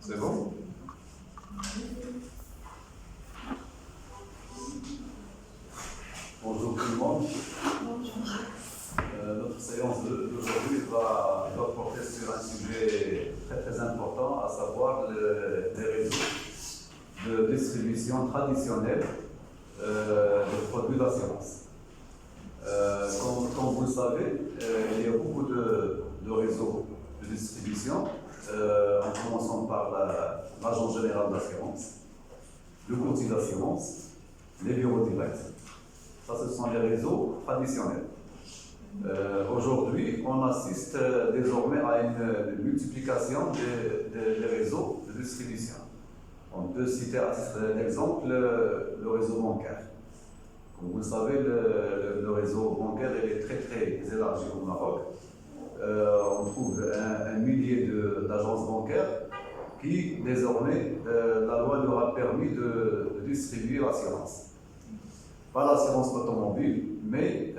C'est bon? Bonjour tout le monde. Notre séance d'aujourd'hui va porter sur un sujet très très important, à savoir les réseaux de distribution traditionnelle de produits d'assurance. Comme vous le savez, il y a beaucoup de réseaux de distribution, en commençant par l'agence générale d'assurance, le courtier d'assurance, les bureaux directs. Ça, ce sont les réseaux traditionnels. Aujourd'hui, on assiste désormais à une multiplication des réseaux de distribution. On peut citer à titre d'exemple le réseau bancaire. Comme vous le savez, le réseau bancaire est très très élargi au Maroc. On trouve un millier d'agences bancaires qui, désormais, la loi leur a permis de distribuer l'assurance. Pas l'assurance automobile, mais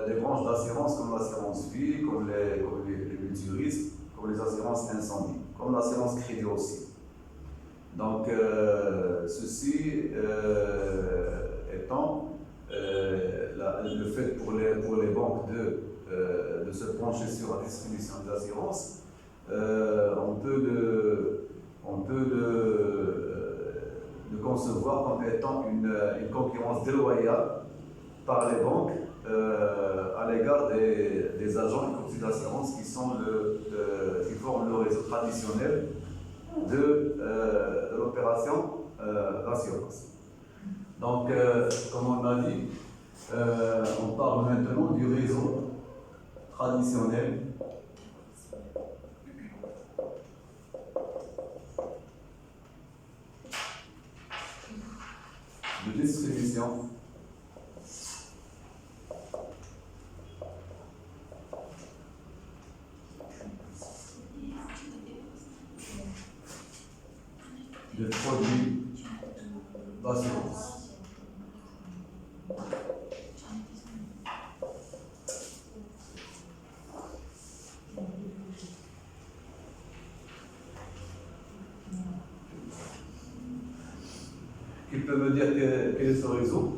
des branches d'assurance comme l'assurance vie, comme les multirisques, comme les assurances incendie, comme l'assurance crédit aussi. Donc, ceci étant, le fait pour les banques de se pencher sur la distribution des assurances, on peut le concevoir comme étant une concurrence déloyale par les banques à l'égard des agents et courtiers d'assurance qui forment le réseau traditionnel de l'opération d'assurance. Donc, comme on l'a dit, on parle maintenant du réseau traditionnel de distribution de produits d'assurance. Qui peut me dire quel est ce réseau?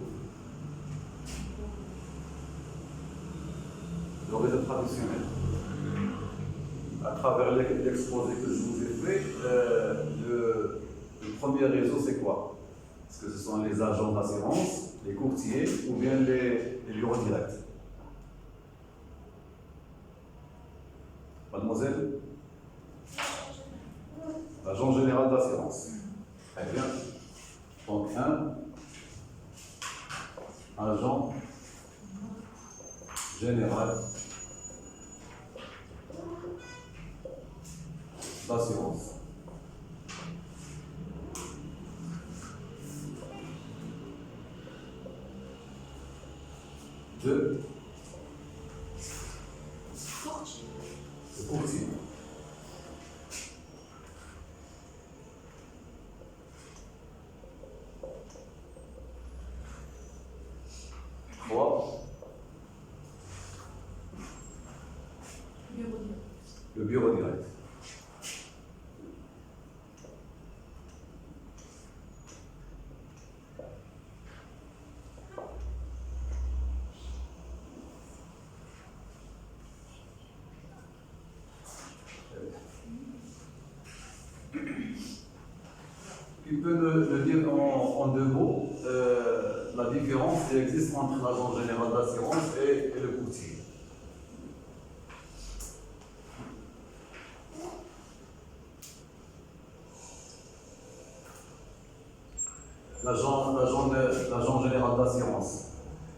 Le réseau traditionnel. À travers l'exposé que je vous ai fait, le premier réseau, c'est quoi? Est-ce que ce sont les agents d'assurance, les courtiers ou bien les bureaux directs? Mademoiselle? L'agent général d'assurance. Très bien. Donc, agent général d'assurance. Deux, le courtier. Trois, le bureau direct. Tu peux le dire en deux mots, la différence qui existe entre l'agent général d'assurance et le courtier. L'agent général d'assurance,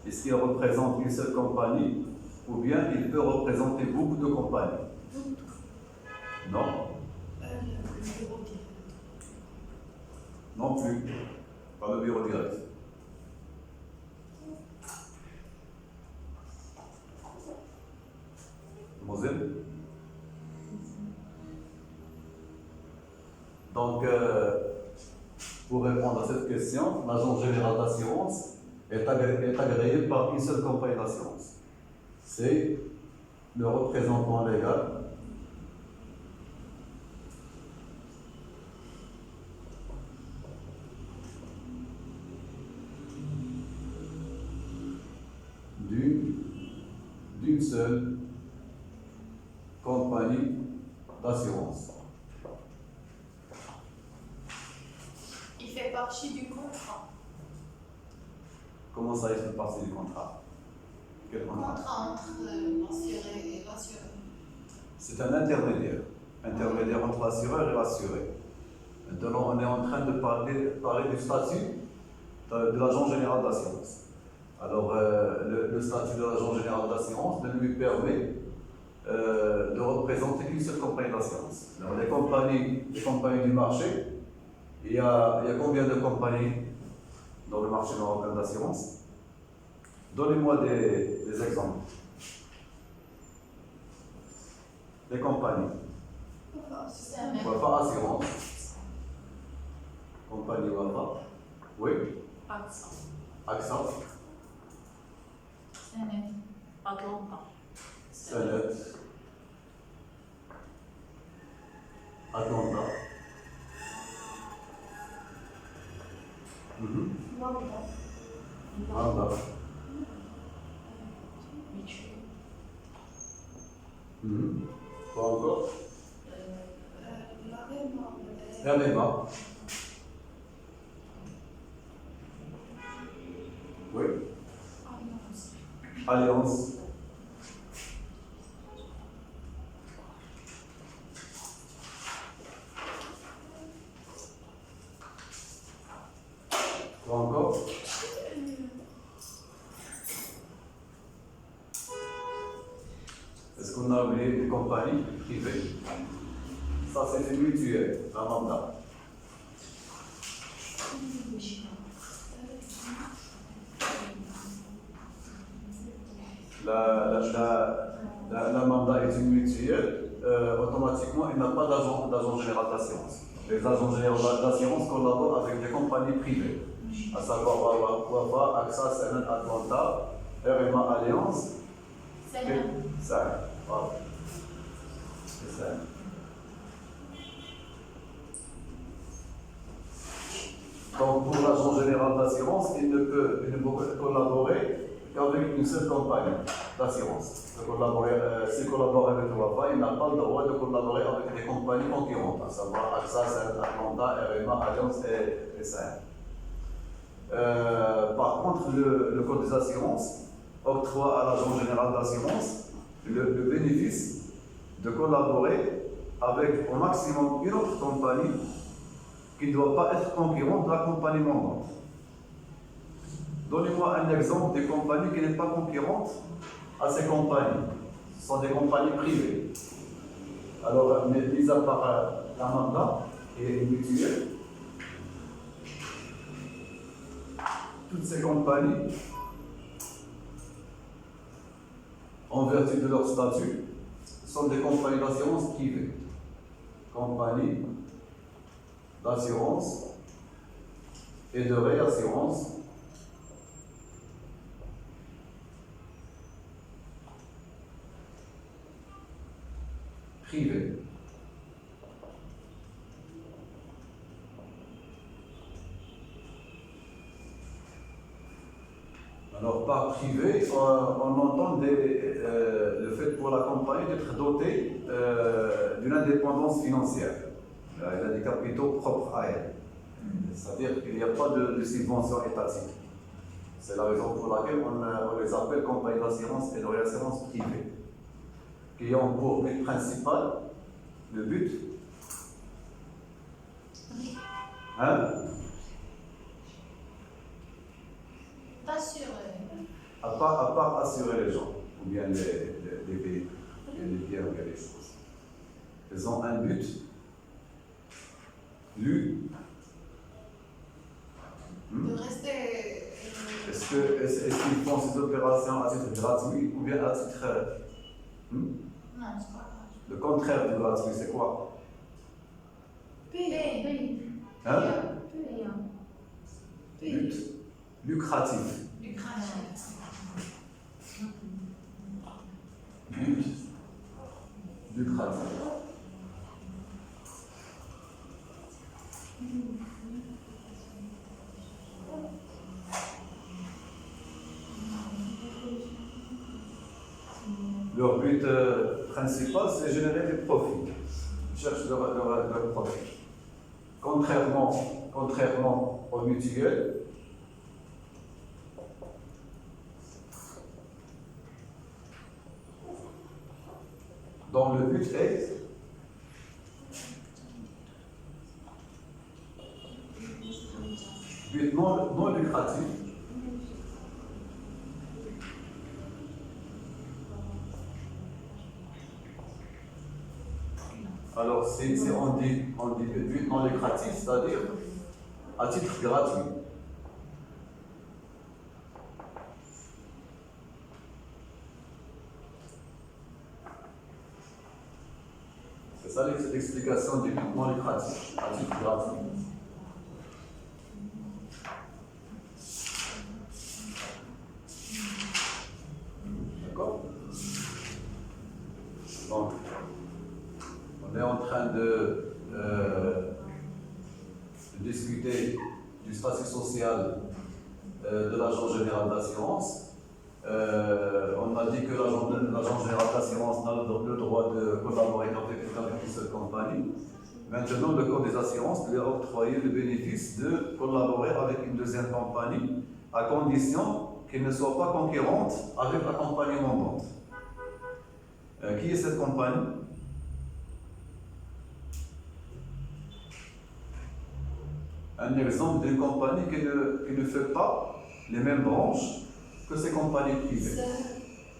est-ce qu'il représente une seule compagnie ou bien il peut représenter beaucoup de compagnies? Non. Non plus, pas le bureau direct. Mademoiselle? Donc, pour répondre à cette question, l'agent général d'assurance est agréé par une seule compagnie d'assurance. C'est le représentant légal d'une seule compagnie d'assurance. Il fait partie du contrat. Comment ça, il fait partie du contrat? Quel contrat? Contrat entre l'assuré et l'assuré. C'est un intermédiaire entre l'assureur et l'assuré. Maintenant, on est en train de parler du statut de l'agent général d'assurance. Alors, le statut de l'agent général d'assurance ne lui permet de représenter qu'une seule compagnie d'assurance. Alors, les compagnies du marché, il y a combien de compagnies dans le marché marocain d'assurance? Donnez-moi des exemples. Les compagnies. Wafa Assurance. Compagnie Wafa. Oui. AXA. Sanet. Atlanta. Manda. Quoi encore? La MEMA. Oui. Alliance. Quoi encore? Est-ce qu'on a oublié des compagnies privées? Ça, c'est une mutuelle, la Manda. La Manda est une mutuelle, automatiquement, il n'a pas d'agent général d'assurance. Les agents généraux d'assurance collaborent avec des compagnies privées, à savoir Wafa, AXA, Sanet, Atlanta, RMA Alliance. Sanet. Voilà. C'est ça. Donc, pour l'agent général d'assurance, il ne peut collaborer qu'avec une seule compagnie d'assurance. S'il collabore avec Wafa, il n'a pas le droit de collaborer avec des compagnies concurrentes, à savoir AXA, Sanet, Atlanta, RMA, Alliance et Sanet. Par contre, le Code des assurances octroie à l'agent général d'assurance le bénéfice de collaborer avec au maximum une autre compagnie qui ne doit pas être concurrente de la compagnie mandante. Donnez-moi un exemple de compagnie qui n'est pas concurrente à ces compagnies. Ce sont des compagnies privées. Alors, mis à part la Manda et mutuelle, toutes ces compagnies, en vertu de leur statut, sont des compagnies d'assurance privées. Compagnies d'assurance et de réassurance privées. Alors, par privé, on entend le fait pour la compagnie d'être dotée d'une indépendance financière. Elle a des capitaux propres à elle. C'est-à-dire qu'il n'y a pas de subvention étatique. C'est la raison pour laquelle on les appelle compagnies d'assurance et de réassurance privées, qui ont pour but principal le but d'assurer. À part assurer les gens, ou bien les véhicules, les biens ou bien les choses. Ils ont un but, De rester. Est-ce qu'ils font ces opérations à titre gratuit ou bien à titre. Non, c'est pas grave. Le contraire du gratuit, c'est quoi? Payer. But lucratif. But lucratif. Leur but principal, c'est générer des profits. Ils cherchent leur profit. Contrairement aux mutuelles, dont le but est but non lucratif. Alors, si on dit but non lucratif, c'est-à-dire à titre gratuit. C'est ça l'explication du but non lucratif, à titre gratuit. D'accord? Donc, on est en train de discuter du statut social de l'agent général d'assurance. On a dit que l'agent général d'assurance n'a le droit de collaborer avec une seule compagnie. Maintenant, le Code des assurances lui a octroyé le bénéfice de collaborer avec une deuxième compagnie à condition qu'elle ne soit pas concurrente avec la compagnie montante. Qui est cette compagnie? Un exemple d'une compagnie qui ne fait pas les mêmes branches que ces compagnies privées.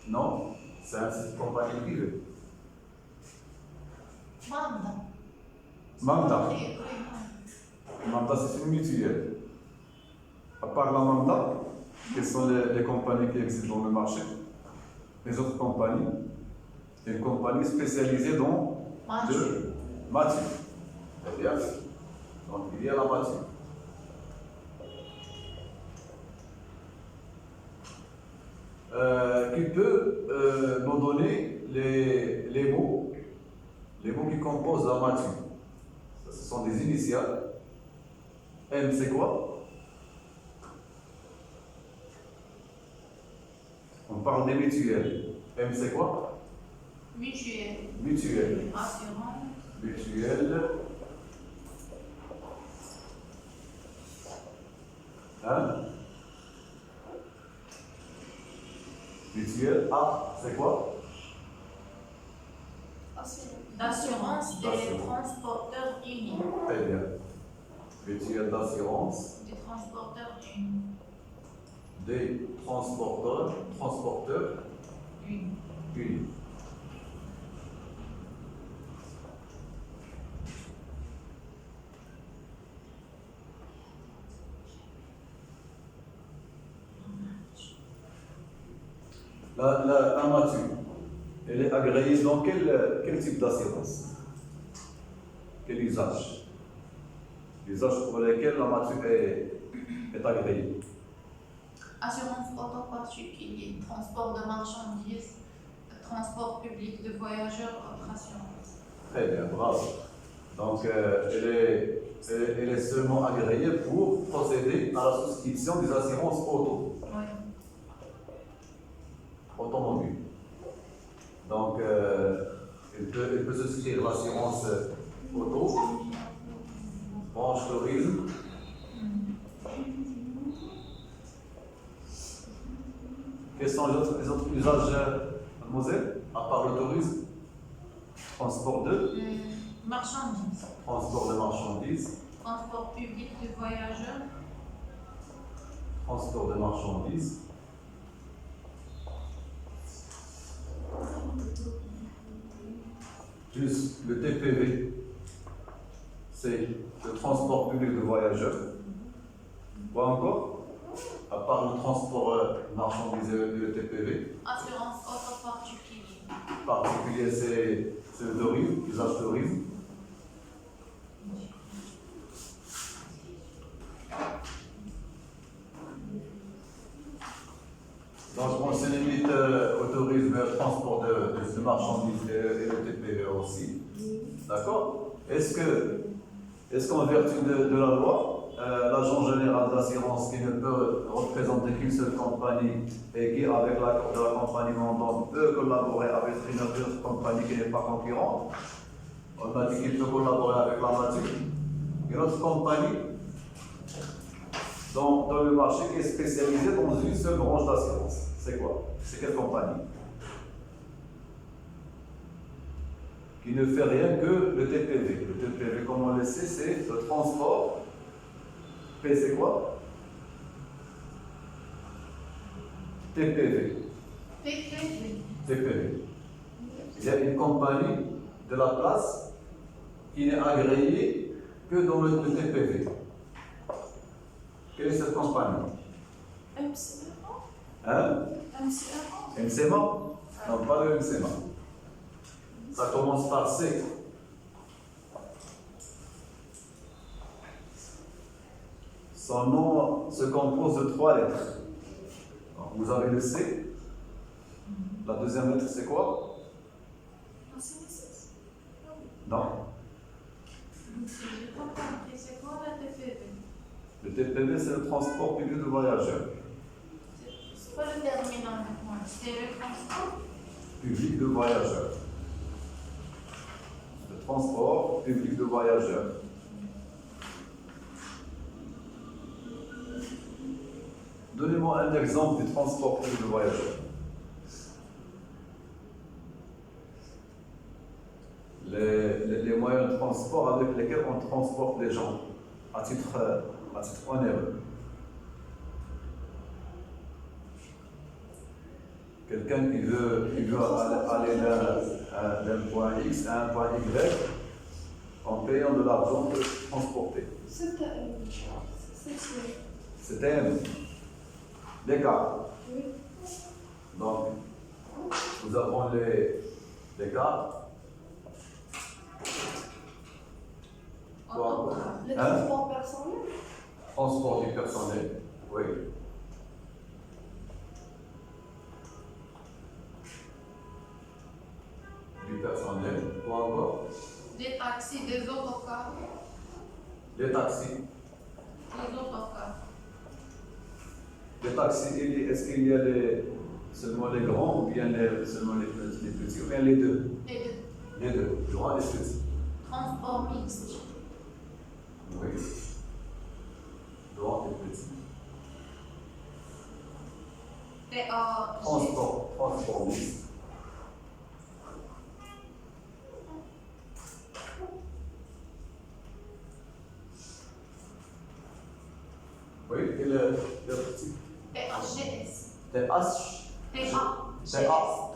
Non, c'est une compagnie privée. Manda. Manda, c'est une mutuelle. À part la Manda, quelles sont les compagnies qui existent dans le marché? Les autres compagnies, une compagnie spécialisée dans le matière. Très bien. Donc, il y a la matière. Qui peut nous donner les mots qui composent la matière. Ce sont des initiales. M, c'est quoi? On parle des mutuelles. M, c'est quoi? Mutuelle. Mutuelle. Assurance. Mutuelle. Hein? Mutuelle. A, c'est quoi? D'assurance des transporteurs unis. Très bien. Mutuelle d'assurance Des transporteurs unis. des transporteurs Unis. unis. La matière, elle est agréée dans quel type d'assurance? Quel usage? L'usage pour lequel la matière est agréée. Assurance auto particulier, transport de marchandises, transport public de voyageurs, autre assurance. Très bien, bravo. Donc, elle est seulement agréée pour procéder à la souscription des assurances auto. Oui. Automobile. Donc, elle peut souscrire l'assurance auto, branche tourisme. Quels sont les autres usages, mademoiselle, à part le tourisme? Transport de Marchandises. Transport de marchandises. Transport public de voyageurs. Transport de marchandises. Plus le TPV, c'est le transport public de voyageurs. Quoi encore? À part le transport marchandise et le TPV. Assurance auto particulier. Particulier, c'est le tourisme, l'usage tourisme. Donc on se limite au tourisme, au transport de marchandises et le TPV aussi. D'accord? Est-ce qu'en vertu de la loi, l'agent général d'assurance qui ne peut représenter qu'une seule compagnie et qui, avec l'accord de la compagnie montante, peut collaborer avec peut-être une autre compagnie qui n'est pas concurrente. On a dit qu'il peut collaborer avec la nature. Une autre compagnie dans le marché qui est spécialisée dans une seule branche d'assurance. C'est quoi? C'est quelle compagnie? Qui ne fait rien que le TPV. Le TPV, comme on le sait, c'est le transport. P, c'est quoi? TPV. TPV. Il y a une compagnie de la place qui n'est agréée que dans le TPV. Quelle est cette compagnie? MCA. Hein? MCA. MCMA? Non, pas le MCMA. Ça commence par C. Son nom se compose de 3 lettres. Donc, vous avez le C. La deuxième lettre, c'est quoi? Non. C'est quoi la TPV? Le TPV, c'est le transport public de voyageurs. C'est quoi le terminal maintenant? C'est le transport? Public de voyageurs. Le transport public de voyageurs. Donnez-moi un exemple du transport public de voyageurs. Les moyens de transport avec lesquels on transporte les gens à titre onéreux. Quelqu'un qui veut aller d'un point X à un point Y en payant de l'argent pour le transporter. C'était les cartes. Donc, nous avons les cartes. Le transport personnel? Transport du personnel, oui. Du personnel, quoi encore? Des taxis, des autocars. Les taxis. Les autocars. Les taxis, est-ce qu'il y a seulement les grands ou bien seulement les petits, ou bien les deux? Les deux. Les deux, les grands et les petits. Transport mixte. Oui. Grand et petit. TAG. Transport mixte. Oui, et le petit. TAGS. TH. TAGS.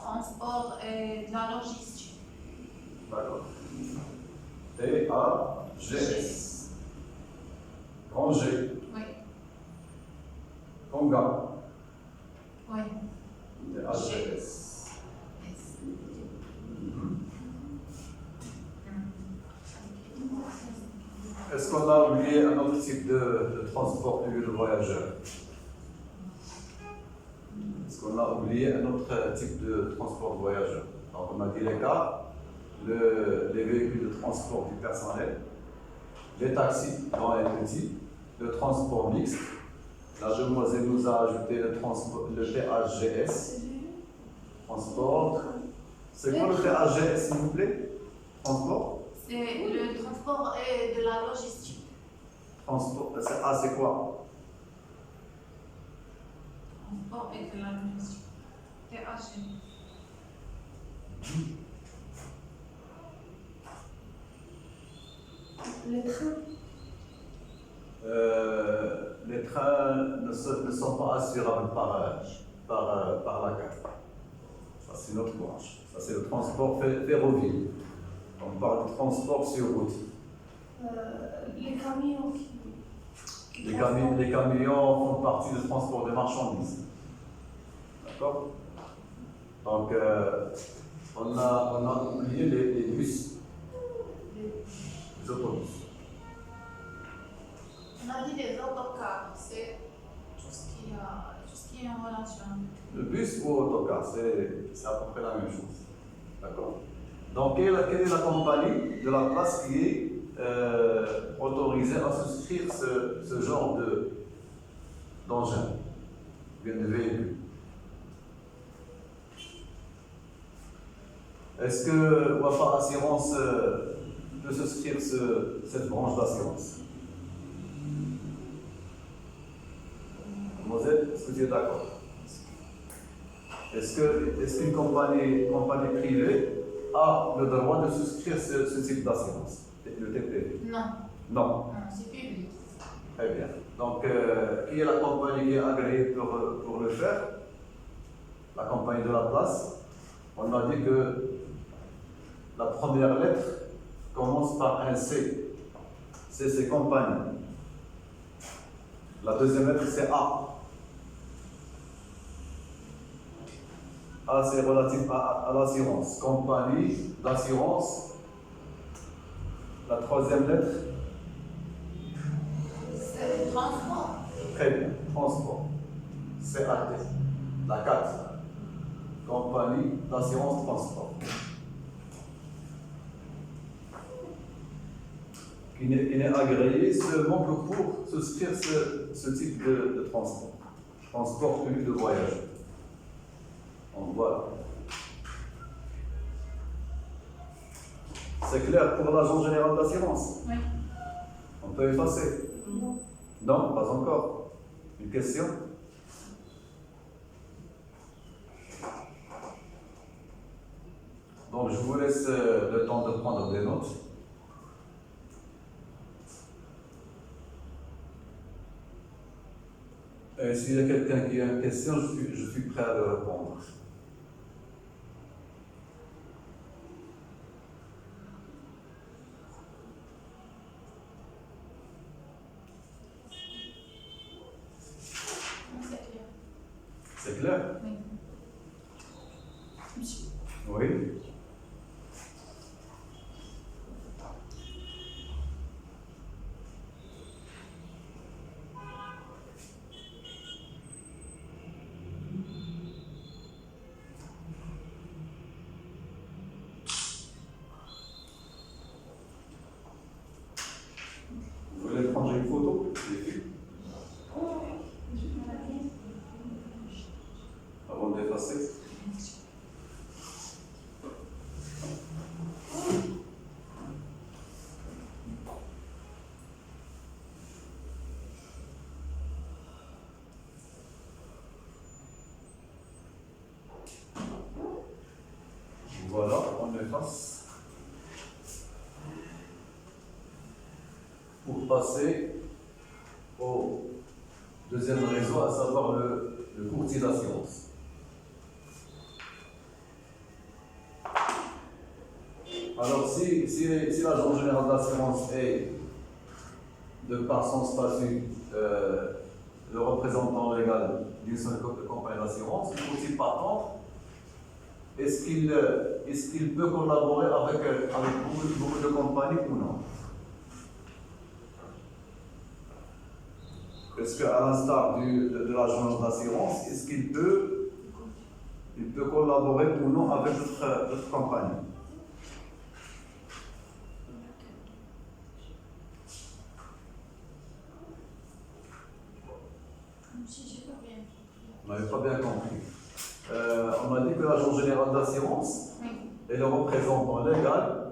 Transport et de la logistique. D'accord. TAGS. Grand G. Oui. Conga. Oui. TAGS. Yes. Est-ce qu'on a oublié un autre type de transport public de voyageurs? Est-ce qu'on a oublié un autre type de transport de voyageurs? Donc on a dit les cars, les véhicules de transport du personnel, les taxis grands et petits, le transport mixte. La demoiselle nous a ajouté le TAGS. Transport. C'est quoi le TAGS, s'il vous plaît? Transport? C'est le transport et de la logistique. Transport. C'est quoi? Transport et de la logistique. TAG. Les trains? Les trains ne sont pas assurables par la carte. Ça, c'est notre branche. Ça, c'est le transport ferroviaire. On parle de transport sur route. Les camions Les camions font partie du transport de marchandises. D'accord? Donc, on a oublié les bus, les autobus. On a dit les autocars, c'est tout ce qui est en relation. Le bus ou autocar, c'est à peu près la même chose. D'accord? Donc, quelle est la compagnie de la place qui est autorisée à souscrire ce genre d'engin, bien de véhicule? Est-ce que Wafa Assurance peut souscrire cette branche d'assurance? Mademoiselle, est-ce que tu es d'accord? Est-ce qu'une compagnie privée a le droit de souscrire ce type d'assurance, le TPV? Non, Non. non, c'est public. Très bien. Donc, qui est la compagnie qui est agréée pour le faire? La compagnie de la place. On a dit que la première lettre commence par un C. C'est compagnie. La deuxième lettre, c'est A. A, c'est relatif à l'assurance. Compagnie d'assurance. La troisième lettre, C'est transport. très bien, transport. CAT. La 4. Compagnie d'assurance transport. Qui n'est agréé seulement que pour souscrire ce type de transport. Transport public de voyage. Donc voilà. C'est clair pour l'agent général d'assurance? Oui. On peut effacer? Non. Non, pas encore. Une question? Donc je vous laisse le temps de prendre des notes. Et s'il y a quelqu'un qui a une question, je suis prêt à le répondre. C'est clair. C'est clair? Oui. Monsieur. Oui. Vous voulez prendre une photo des filles avant d'effacer? Voilà, on efface. Pour passer au deuxième réseau, à savoir le courtier d'assurance. Alors, si l'agent général d'assurance est, de par son statut, le représentant légal d'une seule compagnie d'assurance, le courtier par contre, est-ce qu'il peut collaborer avec beaucoup de compagnies ou non? Est-ce qu'à l'instar de l'agence d'assurance, est-ce qu'il peut collaborer ou non avec d'autres compagnies? Si j'ai pas bien. On n'avait pas bien compris. On a dit que l'agence générale d'assurance Oui. est le représentant légal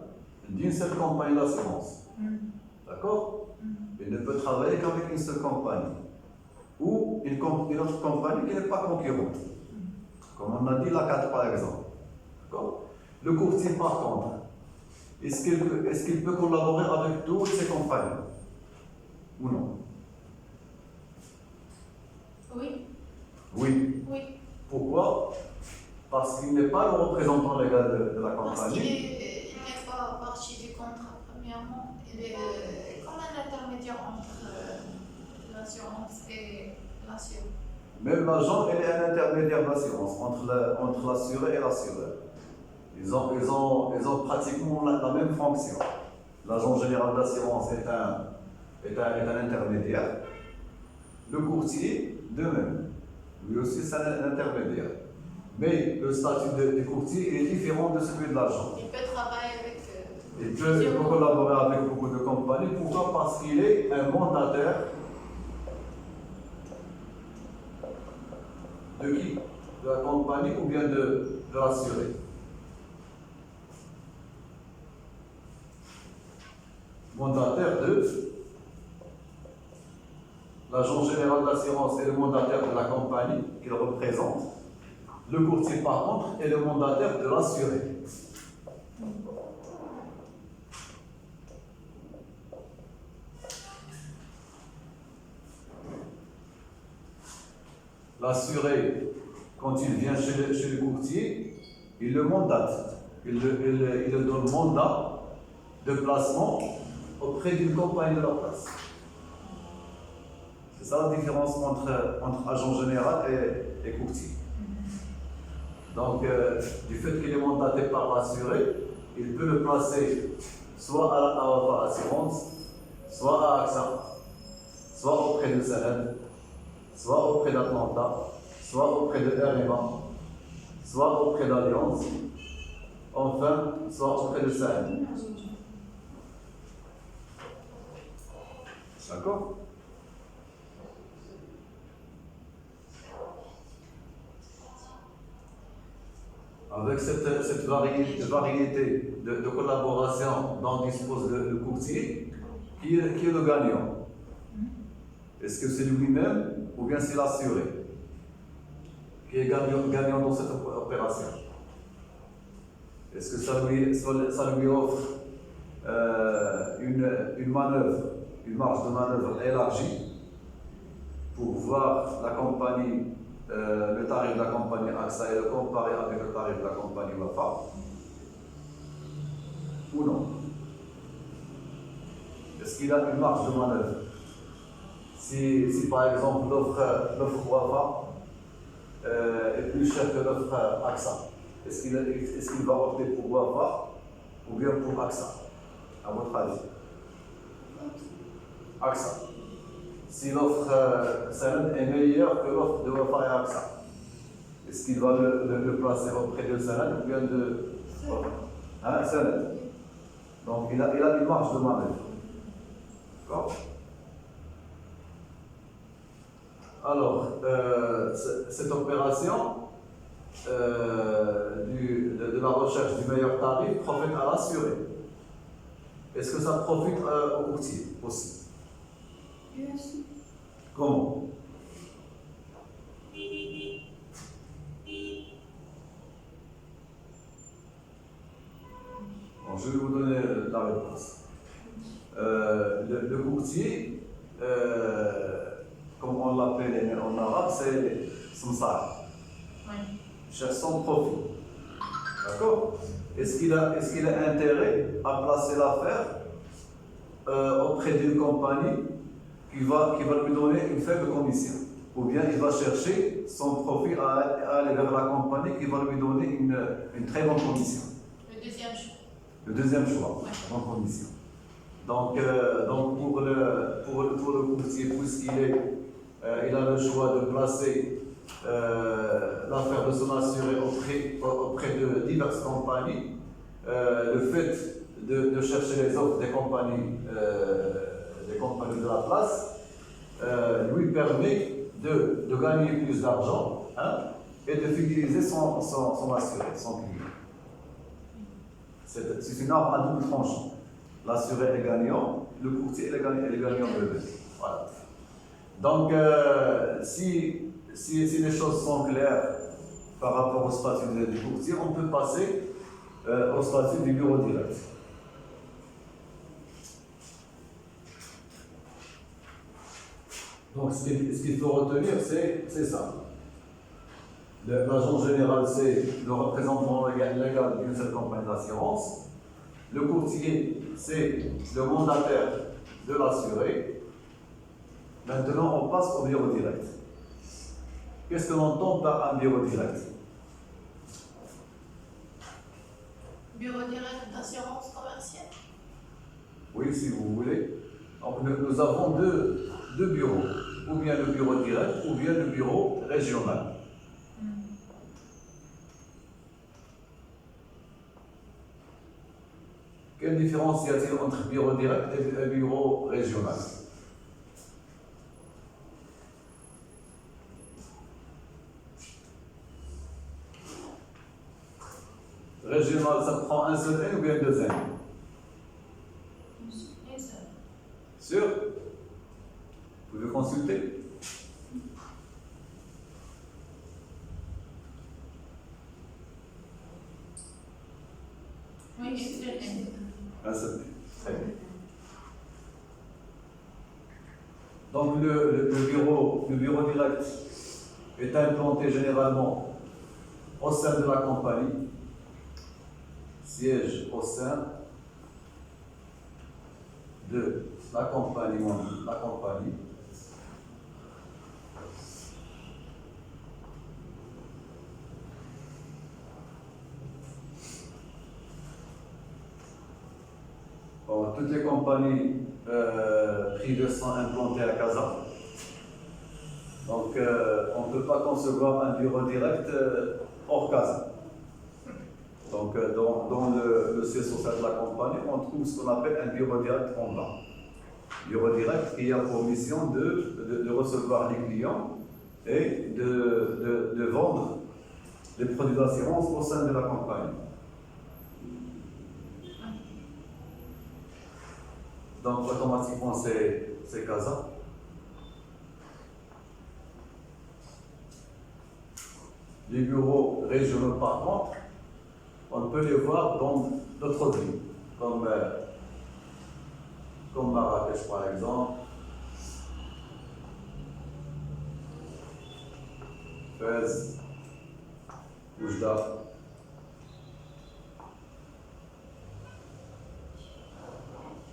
d'une seule compagnie d'assurance. D'accord? Il ne peut travailler qu'avec une seule compagnie. Ou une autre compagnie qui n'est pas concurrente. Comme on a dit la 4 par exemple. D'accord? Le courtier par contre, est-ce qu'il peut collaborer avec toutes ces compagnies? Ou non? Oui. Oui. Oui. Pourquoi? Parce qu'il n'est pas le représentant légal de la Parce qu'il compagnie. n'est pas partie du contrat, premièrement. Il est comme un intermédiaire entre l'assurance et l'assuré. Même l'agent, il est un intermédiaire d'assurance entre l'assuré et l'assureur. Ils ont pratiquement la même fonction. L'agent général d'assurance est un intermédiaire. Le courtier, de même. Lui aussi, c'est un intermédiaire. Mais le statut du courtier est différent de celui de l'agent. Il peut travailler avec. Il peut collaborer avec beaucoup de compagnies. Pourquoi? Parce qu'il est un mandataire de qui? De la compagnie ou bien de l'assuré? mandataire de l'agent général d'assurance et le mandataire de la compagnie qu'il représente. Le courtier, par contre, est le mandataire de l'assuré. L'assuré, quand il vient chez le courtier, il le mandate. Il le donne mandat de placement auprès d'une compagnie de la place. C'est ça la différence entre agent général et courtier. Donc, du fait qu'il est mandaté par l'assuré, il peut le placer soit à Wafa Assurance, soit à AXA, soit auprès de Salem, soit auprès d'Atlanta, soit auprès de RMA, soit auprès d'Alliance, enfin, soit auprès de Salem. D'accord? Avec cette variété de collaboration dont dispose le courtier, qui est le gagnant? Est-ce que c'est lui-même ou bien c'est l'assuré qui est gagnant dans cette opération? Est-ce que ça lui offre une manœuvre, une marge de manœuvre élargie pour voir la compagnie, le tarif de la compagnie AXA et le comparer avec le tarif de la compagnie Wafa, ou non? Est-ce qu'il a une marge de manœuvre? Si par exemple l'offre Wafa est plus chère que l'offre AXA, est-ce qu'il va opter pour Wafa ou bien pour AXA, à votre avis? AXA. Si l'offre Salem est meilleure que l'offre de Wafa et AXA, est-ce qu'il va le placer auprès de Salem ou bien de Salem? Donc il a une marge de manœuvre. D'accord? Alors, cette opération de la recherche du meilleur tarif profite à l'assuré. Est-ce que ça profite au courtier aussi? Yes. Comment? Bon, je vais vous donner la réponse. Le courtier, comme on l'appelle en arabe, c'est samsar. Oui. Cherche son profit. D'accord? Est-ce qu'il a intérêt à placer l'affaire auprès d'une compagnie qui va lui donner une faible commission? Ou bien il va chercher son profit à aller vers la compagnie qui va lui donner une très bonne commission? Le deuxième choix. Le deuxième choix, Ouais. bonne commission. Donc pour le courtier, il a le choix de placer l'affaire de son assuré auprès de diverses compagnies. Le fait de chercher les offres des compagnies de la place lui permet de gagner plus d'argent, hein, et de fidéliser son assuré, son client. C'est une arme à double tranchant. L'assuré est gagnant, le courtier est gagnant eux-mêmes. Voilà. Donc, si les choses sont claires par rapport au statut du courtier, on peut passer au statut du bureau direct. Donc, ce qu'il faut retenir, c'est ça. L'agent général, c'est le représentant légal d'une seule compagnie d'assurance. Le courtier, c'est le mandataire de l'assuré. Maintenant, on passe au bureau direct. Qu'est-ce que l'on entend par un bureau direct? Bureau direct d'assurance commerciale. Oui, si vous voulez. Donc, nous avons deux bureaux, ou bien le bureau direct, ou bien le bureau régional. Quelle différence y a-t-il entre bureau direct et bureau régional? Régional, ça prend un seul N ou bien deux N? Une seule. Sûr? Vous pouvez consulter? Oui, excellent. Un seul. Très bien. Donc le bureau direct est implanté généralement au sein de la compagnie, siège au sein de la compagnie. Bon, toutes les compagnies privées sont implantées à Casa. Donc, on ne peut pas concevoir un bureau direct hors Casa. Donc, dans le siège social de la compagnie, on trouve ce qu'on appelle un bureau direct en bas. Bureau direct qui a pour mission de recevoir les clients et de vendre les produits d'assurance au sein de la compagnie. Donc, automatiquement, c'est Casa. Les bureaux régionaux, par contre, on peut les voir dans d'autres villes, comme Marrakech, par exemple, Fès, Oujda,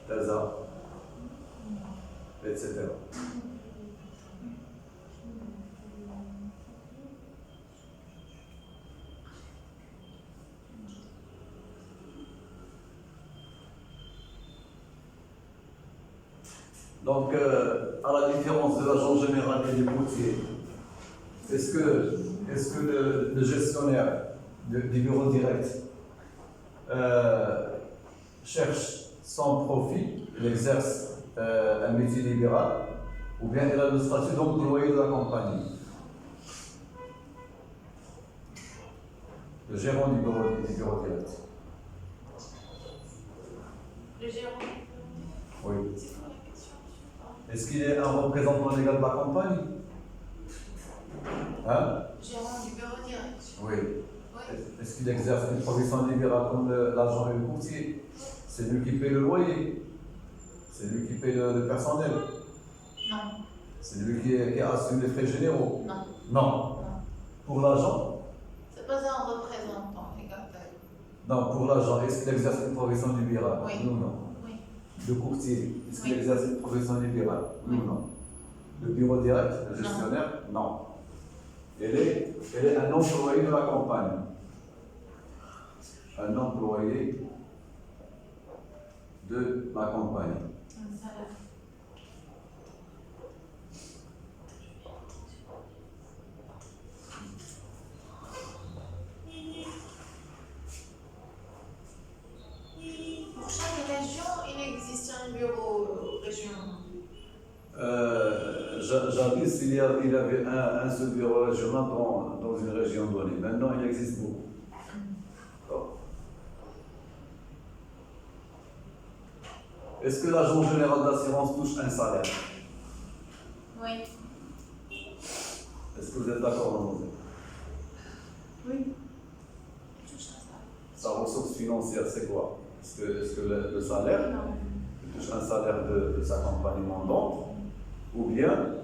Taza, etc. Donc, à la différence de l'agent général et des routiers, est-ce que le gestionnaire du bureau direct cherche son profit, il exerce un métier libéral, ou bien il a le statut d'employé de la compagnie? Le gérant du bureau direct. Le gérant. Oui. C'est quoi la question? Est-ce qu'il est un représentant légal de la compagnie? Hein? Gérant du bureau direct. Oui. Oui. Est-ce qu'il exerce une profession libérale comme l'agent et le courtier? C'est lui qui paye le loyer. C'est lui qui paye le personnel. Non. C'est lui qui assume les frais généraux. Non. Non. Pour l'agent? C'est pas un représentant légal. Non, pour l'agent, est-ce qu'il exerce une profession libérale? Oui. Non, non. Oui. Le courtier, est-ce qu'il Oui. exerce une profession libérale? Oui. Non, non. Le bureau direct, le gestionnaire? Non. Elle est un employé de la compagnie. Un employé de la compagnie. Un salaire. Pour chaque région, il existe un bureau régional. Jadis, il y avait un seul bureau régional dans une région donnée. Maintenant, il existe beaucoup. D'accord. Est-ce que l'agent général d'assurance touche un salaire? Oui. Est-ce que vous êtes d'accord, mademoiselle? Oui. Il touche un salaire. Sa ressource financière, c'est quoi? Est-ce que le salaire, Non. il touche un salaire de sa compagnie mandante, ou bien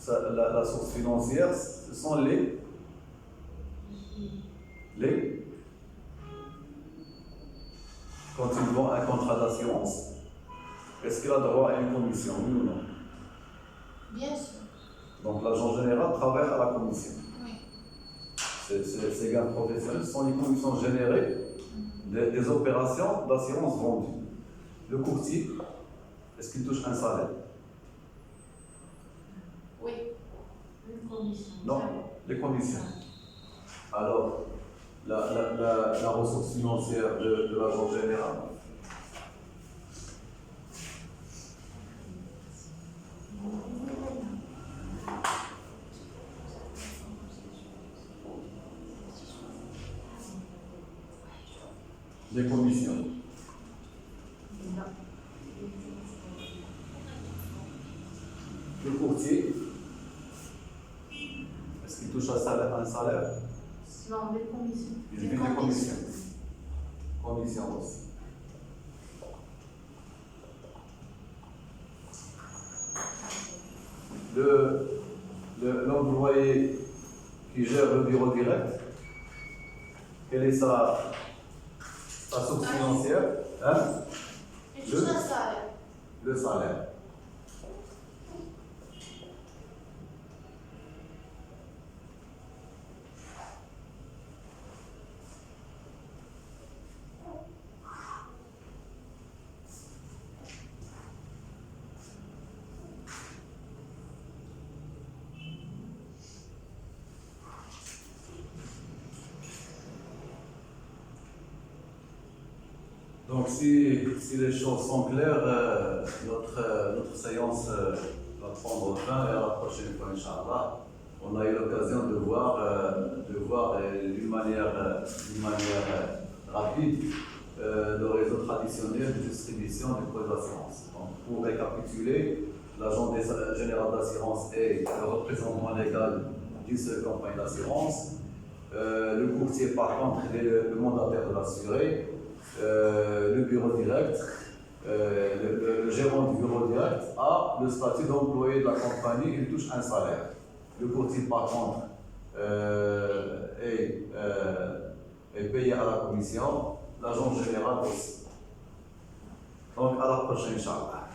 la source financière, ce sont les quand il vend un contrat d'assurance, est-ce qu'il a droit à une commission, oui ou non? Bien sûr. Donc l'agent général travaille à la commission. Oui. Ces gains professionnels sont les commissions générées des opérations d'assurance vendues. Le courtier, est-ce qu'il touche un salaire? Oui. Une commission. Non, les commissions. Alors, la ressource financière de l'agent général, les commissions. courtier, est-ce qu'il touche un salaire? Si on enlève commission. Il vit des commissions. Commission aussi. L'employé qui gère le bureau direct, quelle est sa source financière? Hein? Et tout ça, ça. Le salaire. Donc, si les choses sont claires, notre séance va prendre fin et à la prochaine fois, Inch'Allah, on a eu l'occasion de voir d'une manière rapide le réseau traditionnel de distribution des produits d'assurance. Donc, pour récapituler, l'agent général d'assurance est le représentant légal d'une seule compagnie d'assurance. Le courtier, par contre, il est le mandataire de l'assuré. Le bureau direct, le gérant du bureau direct a le statut d'employé de la compagnie, il touche un salaire. Le courtier, par contre, est payé à la commission, l'agent général aussi. Donc, à la prochaine, Inch'Allah.